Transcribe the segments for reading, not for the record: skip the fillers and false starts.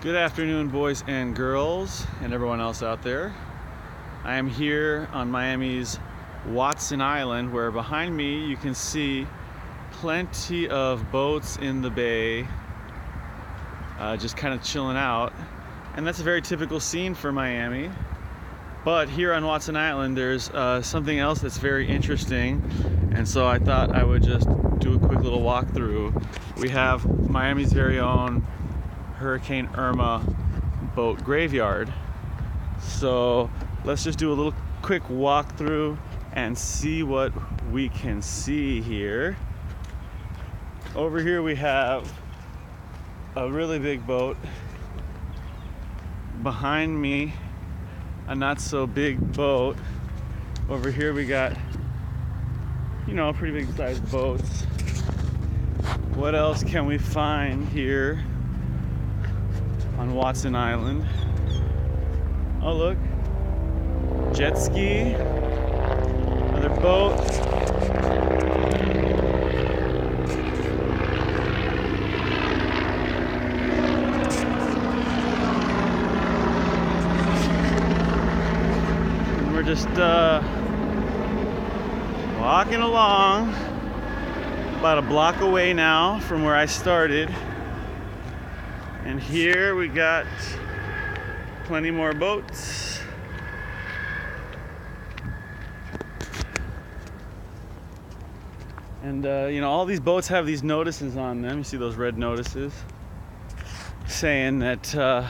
Good afternoon, boys and girls, and everyone else out there. I am here on Miami's Watson Island, where behind me you can see plenty of boats in the bay, just kind of chilling out. And that's a very typical scene for Miami. But here on Watson Island, there's something else that's very interesting, and so I thought I would just do a quick little walkthrough. We have Miami's very own Hurricane Irma boat graveyard. So let's just do a little quick walkthrough and see what we can see here. Over here we have a really big boat. Behind me, a not so big boat. Over here we got, pretty big sized boats. What else can we find here on Watson Island? Oh, look, jet ski, another boat. And we're just walking along, about a block away now from where I started. And here we got plenty more boats. And all these boats have these notices on them. You see those red notices saying that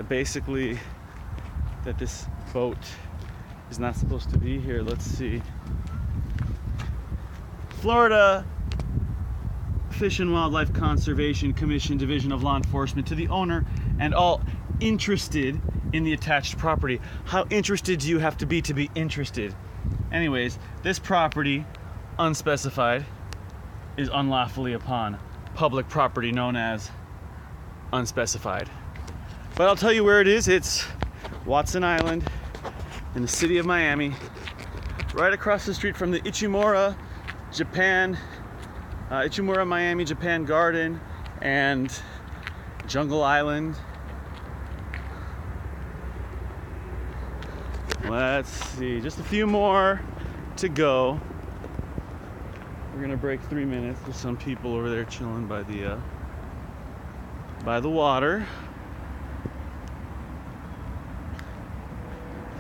basically that this boat is not supposed to be here. Let's see. Florida Fish and Wildlife Conservation Commission, Division of Law Enforcement, to the owner and all interested in the attached property. How interested do you have to be interested? Anyways, this property, unspecified, is unlawfully upon public property known as unspecified. But I'll tell you where it is. It's Watson Island in the city of Miami, right across the street from the Ichimura Miami Japan Garden and Jungle Island. Let's see, just a few more to go. We're gonna break 3 minutes. There's some people over there chilling by the water.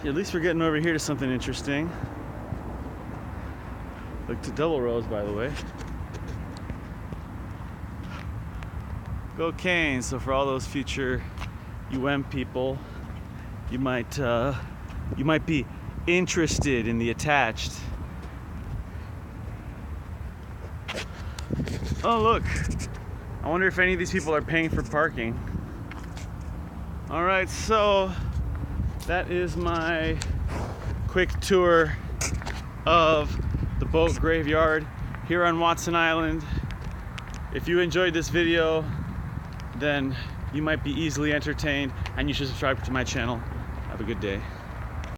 At least we're getting over here to something interesting. Look to double rows, by the way. Go Canes. So for all those future people, you might be interested in the attached. Oh, look, I wonder if any of these people are paying for parking. All right, so that is my quick tour of the boat graveyard here on Watson Island. If you enjoyed this video, then you might be easily entertained, and you should subscribe to my channel. Have a good day.